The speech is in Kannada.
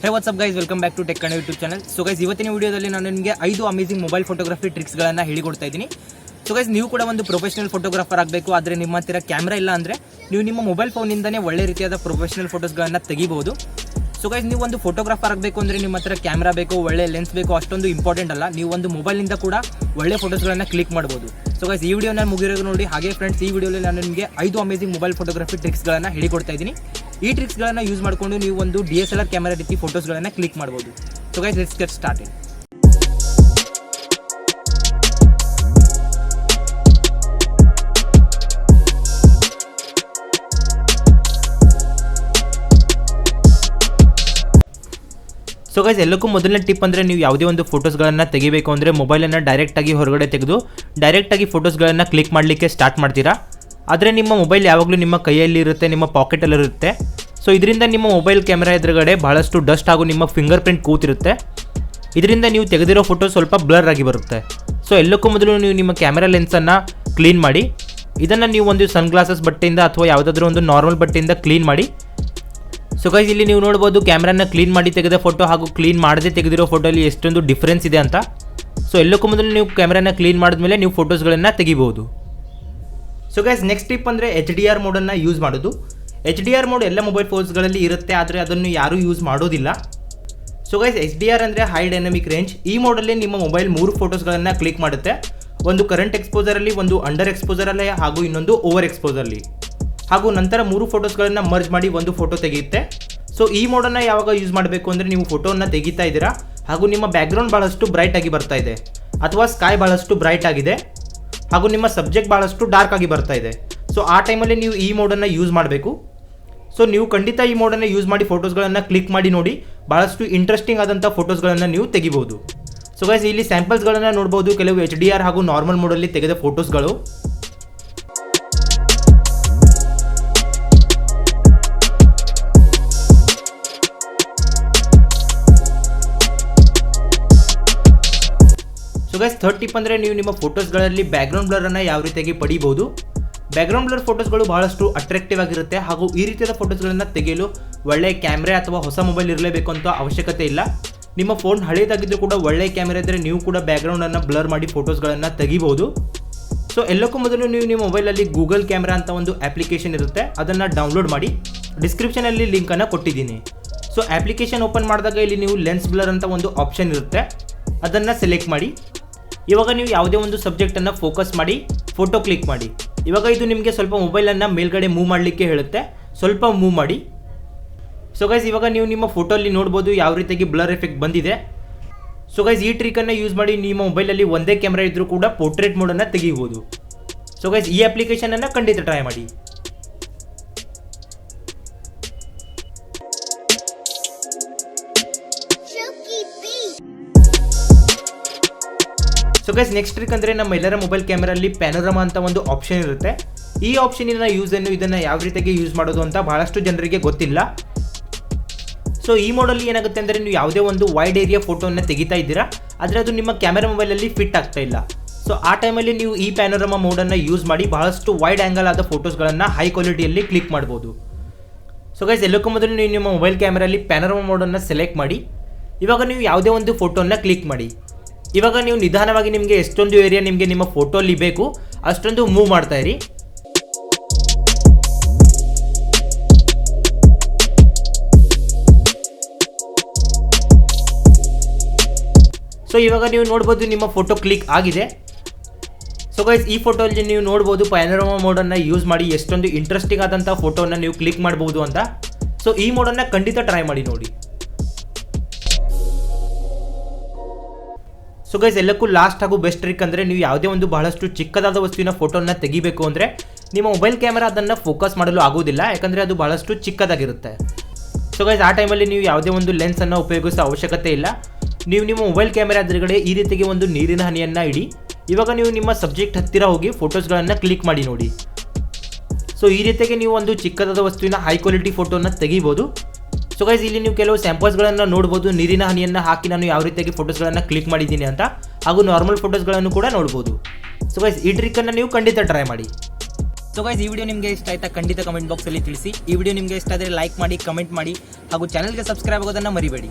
Hey what's up guys, welcome back to tech Kannada YouTube channel. So guys, ಇವತ್ತಿನ ವಿಡಿಯೋದಲ್ಲಿ ನಾನು ನಿಮಗೆ 5 ಅಮೇಜಿಂಗ್ ಮೊಬೈಲ್ ಫೋಟೋಗ್ರಫಿ ಟ್ರಿಕ್ಸ್ಗಳನ್ನು ಹೇಳಿಕೊಡ್ತಾ ಇದ್ದೀನಿ. ಸೊ ಗೈಸ್, ನೀವು ಕೂಡ ಒಂದು ಪ್ರೊಫೆಷನಲ್ ಫೋಟೋಗ್ರಾಫರ್ ಆಗಬೇಕು, ಆದರೆ ನಿಮ್ಮ ಹತ್ತಿರ ಕ್ಯಾಮ್ರಾ ಇಲ್ಲ ಅಂದರೆ ನೀವು ನಿಮ್ಮ ಮೊಬೈಲ್ ಫೋನಿಂದನೇ ಒಳ್ಳೆ ರೀತಿಯಾದ ಪ್ರೊಫೆಷನಲ್ ಫೋಟೋಸ್ಗಳನ್ನು ತೆಗಿಬಹುದು. ಸೊ ಗೈಸ್, ನೀವು ಒಂದು ಫೋಟೋಗ್ರಾಫರ್ ಆಗಬೇಕು ಅಂದರೆ ನಿಮ್ಮ ಹತ್ರ ಕ್ಯಾಮ್ರಾ ಬೇಕು, ಒಳ್ಳೆ ಲೆನ್ಸ್ ಬೇಕು, ಅಷ್ಟೊಂದು ಇಂಪಾರ್ಟೆಂಟ್ ಅಲ್ಲ. ನೀವು ಒಂದು ಮೊಬೈಲಿಂದ ಕೂಡ ಒಳ್ಳೆ ಫೋಟೋಸ್ಗಳನ್ನು ಕ್ಲಿಕ್ ಮಾಡ್ಬೋದು. ಸೊ ಗೈಸ್, ಈ ವಿಡಿಯೋನ ಮುಗಿರೋದು ನೋಡಿ. ಹಾಗೆ ಫ್ರೆಂಡ್ಸ್, ಈ ವಿಡಿಯೋಲಿ ನಾನು ನಿಮಗೆ 5 ಅಮೇಜಿಂಗ್ ಮೊಬೈಲ್ ಫೋಟೋಗ್ರಫಿ ಟ್ರಿಕ್ಸ್ಗಳನ್ನು ಹೇಳಿಕೊಡ್ತಾ ಇದ್ದೀನಿ. ಈ ಟ್ರಿಕ್ಸ್ಗಳನ್ನು ಯೂಸ್ ಮಾಡಿಕೊಂಡು ನೀವು ಒಂದು DSLR ಕ್ಯಾಮೆರಾ ರೀತಿ ಫೋಟೋಸ್ಗಳನ್ನು ಕ್ಲಿಕ್ ಮಾಡ್ಬೋದು. So guys, let's get started. So guys, ಎಲ್ಲಕ್ಕೂ ಮೊದಲನೇ ಟಿಪ್ ಅಂದರೆ ನೀವು ಯಾವುದೇ ಒಂದು ಫೋಟೋಸ್ಗಳನ್ನು ತೆಗಿಬೇಕು ಅಂದರೆ ಮೊಬೈಲನ್ನು ಡೈರೆಕ್ಟಾಗಿ ಹೊರಗಡೆ ತೆಗೆದು ಡೈರೆಕ್ಟಾಗಿ ಫೋಟೋಸ್ಗಳನ್ನು ಕ್ಲಿಕ್ ಮಾಡಲಿಕ್ಕೆ ಸ್ಟಾರ್ಟ್ ಮಾಡ್ತೀರಾ. ಆದರೆ ನಿಮ್ಮ ಮೊಬೈಲ್ ಯಾವಾಗಲೂ ನಿಮ್ಮ ಕೈಯಲ್ಲಿ ಇರುತ್ತೆ, ನಿಮ್ಮ ಪಾಕೆಟಲ್ಲಿರುತ್ತೆ. ಸೊ ಇದರಿಂದ ನಿಮ್ಮ ಮೊಬೈಲ್ ಕ್ಯಾಮೆರಾ ಎದುರುಗಡೆ ಬಹಳಷ್ಟು ಡಸ್ಟ್ ಹಾಗೂ ನಿಮ್ಮ ಫಿಂಗರ್ ಪ್ರಿಂಟ್ ಕೂತಿರುತ್ತೆ. ಇದರಿಂದ ನೀವು ತೆಗೆದಿರೋ ಫೋಟೋ ಸ್ವಲ್ಪ ಬ್ಲರ್ ಆಗಿ ಬರುತ್ತೆ. ಸೊ ಎಲ್ಲಕ್ಕೂ ಮೊದಲು ನೀವು ನಿಮ್ಮ ಕ್ಯಾಮೆರಾ ಲೆನ್ಸನ್ನು ಕ್ಲೀನ್ ಮಾಡಿ. ಇದನ್ನು ನೀವು ಒಂದು ಸನ್ ಗ್ಲಾಸಸ್ ಬಟ್ಟೆಯಿಂದ ಅಥವಾ ಯಾವುದಾದ್ರೂ ಒಂದು ನಾರ್ಮಲ್ ಬಟ್ಟೆಯಿಂದ ಕ್ಲೀನ್ ಮಾಡಿ. ಸೊ ಗೈಸ್, ಇಲ್ಲಿ ನೀವು ನೋಡ್ಬೋದು ಕ್ಯಾಮ್ರಾನ ಕ್ಲೀನ್ ಮಾಡಿ ತೆಗೆದ ಫೋಟೋ ಹಾಗೂ ಕ್ಲೀನ್ ಮಾಡದೆ ತೆಗೆದಿರೋ ಫೋಟೋಲಿ ಎಷ್ಟೊಂದು ಡಿಫ್ರೆನ್ಸ್ ಇದೆ ಅಂತ. ಸೊ ಎಲ್ಲಕ್ಕೂ ಮೊದಲು ನೀವು ಕ್ಯಾಮ್ರಾನ ಕ್ಲೀನ್ ಮಾಡಿದ್ಮೇಲೆ ನೀವು ಫೋಟೋಸ್ಗಳನ್ನು ತೆಗಿಬೋದು. ಸೊ ಗೈಸ್, ನೆಕ್ಸ್ಟ್ ಟಿಪ್ ಅಂದರೆ HDR ಮೋಡನ್ನು ಯೂಸ್ ಮಾಡೋದು. HDR ಮೋಡ್ ಎಲ್ಲ ಮೊಬೈಲ್ ಫೋನ್ಸ್ಗಳಲ್ಲಿ ಇರುತ್ತೆ, ಆದರೆ ಅದನ್ನು ಯಾರೂ ಯೂಸ್ ಮಾಡೋದಿಲ್ಲ. ಸೊ ಗೈಸ್, HDR ಅಂದರೆ ಹೈ ಡೈನಮಿಕ್ ರೇಂಜ್. ಈ ಮೋಡಲ್ಲಿ ನಿಮ್ಮ ಮೊಬೈಲ್ 3 ಫೋಟೋಸ್ಗಳನ್ನು ಕ್ಲಿಕ್ ಮಾಡುತ್ತೆ. ಒಂದು ಕರೆಂಟ್ ಎಕ್ಸ್ಪೋಸರಲ್ಲಿ, ಒಂದು ಅಂಡರ್ ಎಕ್ಸ್ಪೋಸರಲ್ಲಿ ಹಾಗೂ ಇನ್ನೊಂದು ಓವರ್ ಎಕ್ಸ್ಪೋಸರಲ್ಲಿ. ಹಾಗೂ ನಂತರ 3 ಫೋಟೋಸ್ಗಳನ್ನು ಮರ್ಜ್ ಮಾಡಿ ಒಂದು ಫೋಟೋ ತೆಗೆಯುತ್ತೆ. ಸೊ ಈ ಮೋಡನ್ನು ಯಾವಾಗ ಯೂಸ್ ಮಾಡಬೇಕು ಅಂದರೆ ನೀವು ಫೋಟೋವನ್ನು ತೆಗಿತಾ ಇದ್ದೀರಾ ಹಾಗೂ ನಿಮ್ಮ ಬ್ಯಾಕ್ಗ್ರೌಂಡ್ ಭಾಳಷ್ಟು ಬ್ರೈಟ್ ಆಗಿ ಬರ್ತಾ ಇದೆ, ಅಥವಾ ಸ್ಕೈ ಭಾಳಷ್ಟು ಬ್ರೈಟ್ ಆಗಿದೆ ಹಾಗೂ ನಿಮ್ಮ ಸಬ್ಜೆಕ್ಟ್ ಭಾಳಷ್ಟು ಡಾರ್ಕ್ ಆಗಿ ಬರ್ತಾ ಇದೆ. ಸೊ ಆ ಟೈಮಲ್ಲಿ ನೀವು ಈ ಮೋಡನ್ನು ಯೂಸ್ ಮಾಡಬೇಕು. ಸೊ ನೀವು ಖಂಡಿತ ಈ ಮೋಡನ್ನು ಯೂಸ್ ಮಾಡಿ ಫೋಟೋಸ್ಗಳನ್ನು ಕ್ಲಿಕ್ ಮಾಡಿ ನೋಡಿ. ಭಾಳಷ್ಟು ಇಂಟ್ರೆಸ್ಟಿಂಗ್ ಆದಂಥ ಫೋಟೋಸ್ಗಳನ್ನು ನೀವು ತೆಗಿಬೋದು. ಸೊ ಗೈಸ್, ಇಲ್ಲಿ ಸ್ಯಾಂಪಲ್ಸ್ಗಳನ್ನು ನೋಡ್ಬೋದು, ಕೆಲವು HDR ಹಾಗೂ ನಾರ್ಮಲ್ ಮೋಡಲ್ಲಿ ತೆಗೆದ ಫೋಟೋಸ್ಗಳು. ಸೊ ಗೈಸ್, ಥರ್ಡ್ ಟಿಪ್ ಅಂದರೆ ನೀವು ನಿಮ್ಮ ಫೋಟೋಸ್ಗಳಲ್ಲಿ ಬ್ಯಾಕ್ಗ್ರೌಂಡ್ ಬ್ಲರನ್ನು ಯಾವ ರೀತಿಯಾಗಿ ಪಡಿಬೋದು. ಬ್ಯಾಕ್ಗ್ರೌಂಡ್ ಬ್ಲರ್ ಫೋಟೋಸ್ಗಳು ಬಹಳಷ್ಟು ಅಟ್ರಾಕ್ಟಿವ್ ಆಗಿರುತ್ತೆ ಹಾಗೂ ಈ ರೀತಿಯಾದ ಫೋಟೋಸ್ಗಳನ್ನು ತೆಗೆಯಲು ಒಳ್ಳೆಯ ಕ್ಯಾಮ್ರಾ ಅಥವಾ ಹೊಸ ಮೊಬೈಲ್ ಇರಲೇಬೇಕು ಅಂತ ಅವಶ್ಯಕತೆ ಇಲ್ಲ. ನಿಮ್ಮ ಫೋನ್ ಹಳೆಯದಾಗಿದ್ದರೂ ಕೂಡ ಒಳ್ಳೆಯ ಕ್ಯಾಮ್ರಾ ಇದ್ದರೆ ನೀವು ಕೂಡ ಬ್ಯಾಕ್ಗ್ರೌಂಡನ್ನು ಬ್ಲರ್ ಮಾಡಿ ಫೋಟೋಸ್ಗಳನ್ನು ತೆಗಿಬೋದು. ಸೊ ಎಲ್ಲಕ್ಕೂ ಮೊದಲು ನೀವು ನಿಮ್ಮ ಮೊಬೈಲಲ್ಲಿ ಗೂಗಲ್ ಕ್ಯಾಮ್ರಾ ಅಂತ ಒಂದು ಅಪ್ಲಿಕೇಶನ್ ಇರುತ್ತೆ, ಅದನ್ನು ಡೌನ್ಲೋಡ್ ಮಾಡಿ. ಡಿಸ್ಕ್ರಿಪ್ಷನಲ್ಲಿ ಲಿಂಕನ್ನು ಕೊಟ್ಟಿದ್ದೀನಿ. ಸೊ ಅಪ್ಲಿಕೇಶನ್ ಓಪನ್ ಮಾಡಿದಾಗ ಇಲ್ಲಿ ನೀವು ಲೆನ್ಸ್ ಬ್ಲರ್ ಅಂತ ಒಂದು ಆಪ್ಷನ್ ಇರುತ್ತೆ, ಅದನ್ನು ಸೆಲೆಕ್ಟ್ ಮಾಡಿ. ಇವಾಗ ನೀವು ಯಾವುದೇ ಒಂದು ಸಬ್ಜೆಕ್ಟನ್ನು ಫೋಕಸ್ ಮಾಡಿ ಫೋಟೋ ಕ್ಲಿಕ್ ಮಾಡಿ. ಇವಾಗ ಇದು ನಿಮಗೆ ಸ್ವಲ್ಪ ಮೊಬೈಲನ್ನು ಮೇಲ್ಗಡೆ ಮೂವ್ ಮಾಡಲಿಕ್ಕೆ ಹೇಳುತ್ತೆ, ಸ್ವಲ್ಪ ಮೂವ್ ಮಾಡಿ. ಸೊ ಗೈಸ್, ಇವಾಗ ನೀವು ನಿಮ್ಮ ಫೋಟೋಲ್ಲಿ ನೋಡ್ಬೋದು ಯಾವ ರೀತಿಯಾಗಿ ಬ್ಲರ್ ಎಫೆಕ್ಟ್ ಬಂದಿದೆ. ಸೊ ಗೈಸ್, ಈ ಟ್ರಿಕನ್ನು ಯೂಸ್ ಮಾಡಿ ನಿಮ್ಮ ಮೊಬೈಲಲ್ಲಿ ಒಂದೇ ಕ್ಯಾಮ್ರಾ ಇದ್ದರೂ ಕೂಡ ಪೋರ್ಟ್ರೇಟ್ ಮೋಡನ್ನು ತೆಗಿಬೋದು. ಸೊ ಗೈಸ್, ಈ ಅಪ್ಲಿಕೇಶನನ್ನು ಖಂಡಿತ ಟ್ರೈ ಮಾಡಿ. ಸೊ ಗೈಸ್, ನೆಕ್ಸ್ಟ್ ಟ್ರಿಕ್ ಅಂದರೆ ನಮ್ಮ ಎಲ್ಲರ ಮೊಬೈಲ್ ಕ್ಯಾಮೆರಲ್ಲಿ ಪ್ಯಾನೋರಮಾ ಅಂತ ಒಂದು ಆಪ್ಷನ್ ಇರುತ್ತೆ. ಈ ಆಪ್ಷನಿನ ಇದನ್ನು ಯಾವ ರೀತಿಯಾಗಿ ಯೂಸ್ ಮಾಡೋದು ಅಂತ ಬಹಳಷ್ಟು ಜನರಿಗೆ ಗೊತ್ತಿಲ್ಲ. ಸೊ ಈ ಮೋಡಲ್ಲಿ ಏನಾಗುತ್ತೆ ಅಂದರೆ ನೀವು ಯಾವುದೇ ಒಂದು ವೈಡ್ ಏರಿಯಾ ಫೋಟೋವನ್ನು ತೆಗಿತಾ ಇದ್ದೀರಾ, ಆದರೆ ಅದು ನಿಮ್ಮ ಕ್ಯಾಮೆರಾ ಮೊಬೈಲಲ್ಲಿ ಫಿಟ್ ಆಗ್ತಾ ಇಲ್ಲ. ಸೊ ಆ ಟೈಮಲ್ಲಿ ನೀವು ಈ ಪ್ಯಾನೋರಮಾ ಮೋಡನ್ನು ಯೂಸ್ ಮಾಡಿ ಬಹಳಷ್ಟು ವೈಡ್ ಆ್ಯಂಗಲ್ ಆದ ಫೋಟೋಸ್ಗಳನ್ನು ಹೈ ಕ್ವಾಲಿಟಿಯಲ್ಲಿ ಕ್ಲಿಕ್ ಮಾಡ್ಬೋದು. ಸೊ ಗೈಸ್, ಎಲ್ಲಕ್ಕೂ ಮೊದಲು ನೀವು ನಿಮ್ಮ ಮೊಬೈಲ್ ಕ್ಯಾಮೆರಲ್ಲಿ ಪ್ಯಾನೋರಮಾ ಮೋಡನ್ನು ಸೆಲೆಕ್ಟ್ ಮಾಡಿ. ಇವಾಗ ನೀವು ಯಾವುದೇ ಒಂದು ಫೋಟೋನ ಕ್ಲಿಕ್ ಮಾಡಿ. ಇವಾಗ ನೀವು ನಿಧಾನವಾಗಿ ನಿಮಗೆ ಎಷ್ಟೊಂದು ಏರಿಯಾ ನಿಮಗೆ ನಿಮ್ಮ ಫೋಟೋಲ್ಲಿ ಬೇಕು ಅಷ್ಟೊಂದು ಮೂವ್ ಮಾಡ್ತಾ ಇರಿ. ಸೊ ಇವಾಗ ನೀವು ನೋಡ್ಬೋದು ನಿಮ್ಮ ಫೋಟೋ ಕ್ಲಿಕ್ ಆಗಿದೆ. ಸೊ ಗೈಸ್, ಈ ಫೋಟೋಲ್ಲಿ ನೀವು ನೋಡ್ಬೋದು ಪ್ಯಾನೋರಮಾ ಮೋಡನ್ನು ಯೂಸ್ ಮಾಡಿ ಎಷ್ಟೊಂದು ಇಂಟ್ರೆಸ್ಟಿಂಗ್ ಆದಂಥ ಫೋಟೋವನ್ನು ನೀವು ಕ್ಲಿಕ್ ಮಾಡ್ಬೋದು ಅಂತ. ಸೊ ಈ ಮೋಡನ್ನು ಖಂಡಿತ ಟ್ರೈ ಮಾಡಿ ನೋಡಿ. ಸೊ ಗೈಸ್, ಎಲ್ಲಕ್ಕೂ ಲಾಸ್ಟ್ ಹಾಗೂ ಬೆಸ್ಟ್ ಟ್ರಿಕ್ ಅಂದರೆ ನೀವು ಯಾವುದೇ ಒಂದು ಬಹಳಷ್ಟು ಚಿಕ್ಕದಾದ ವಸ್ತುವಿನ ಫೋಟೋನ ತೆಗಿಬೇಕು ಅಂದರೆ ನಿಮ್ಮ ಮೊಬೈಲ್ ಕ್ಯಾಮೆರಾ ಅದನ್ನು ಫೋಕಸ್ ಮಾಡಲು ಆಗೋದಿಲ್ಲ, ಯಾಕಂದರೆ ಅದು ಬಹಳಷ್ಟು ಚಿಕ್ಕದಾಗಿರುತ್ತೆ. ಸೊ ಗೈಸ್, ಆ ಟೈಮಲ್ಲಿ ನೀವು ಯಾವುದೇ ಒಂದು ಲೆನ್ಸನ್ನು ಉಪಯೋಗಿಸೋ ಅವಶ್ಯಕತೆ ಇಲ್ಲ. ನೀವು ನಿಮ್ಮ ಮೊಬೈಲ್ ಕ್ಯಾಮೆರಾ ಎದುರುಗಡೆ ಈ ರೀತಿಗೆ ಒಂದು ನೀರಿನ ಹನಿಯನ್ನು ಇಡಿ. ಇವಾಗ ನೀವು ನಿಮ್ಮ ಸಬ್ಜೆಕ್ಟ್ ಹತ್ತಿರ ಹೋಗಿ ಫೋಟೋಸ್ಗಳನ್ನು ಕ್ಲಿಕ್ ಮಾಡಿ ನೋಡಿ. ಸೊ ಈ ರೀತಿಯಾಗಿ ನೀವು ಒಂದು ಚಿಕ್ಕದಾದ ವಸ್ತುವಿನ ಹೈ ಕ್ವಾಲಿಟಿ ಫೋಟೋನ ತೆಗಿಬೋದು. ಸೊ ಗೈಸ್, ಇಲ್ಲಿ ನೀವು ಕೆಲವು ಸ್ಯಾಂಪಲ್ಸ್ಗಳನ್ನು ನೋಡ್ಬೋದು. ನೀರಿನ ಹನಿಯನ್ನು ಹಾಕಿ ನಾನು ಯಾವ ರೀತಿಯಾಗಿ ಫೋಟೋಸ್ಗಳನ್ನು ಕ್ಲಿಕ್ ಮಾಡಿದ್ದೀನಿ ಅಂತ, ಹಾಗೂ ನಾರ್ಮಲ್ ಫೋಟೋಸ್ಗಳನ್ನು ಕೂಡ ನೋಡ್ಬೋದು. ಸೊ ಗೈಸ್, ಈ ಟ್ರಿಕ್ಕನ್ನು ನೀವು ಖಂಡಿತ ಟ್ರೈ ಮಾಡಿ. ಸೊ ಗೈಸ್ ಈ ವಿಡಿಯೋ ನಿಮಗೆ ಇಷ್ಟ ಆಯ್ತಾ ಖಂಡಿತ ಕಮೆಂಟ್ ಬಾಕ್ಸಲ್ಲಿ ತಿಳಿಸಿ. ಈ ವಿಡಿಯೋ ನಿಮಗೆ ಇಷ್ಟ ಆದರೆ ಲೈಕ್ ಮಾಡಿ, ಕಮೆಂಟ್ ಮಾಡಿ ಹಾಗೂ ಚಾನಲ್ಗೆ ಸಬ್ಸ್ಕ್ರೈಬ್ ಆಗೋದನ್ನು ಮರಿಬೇಡಿ.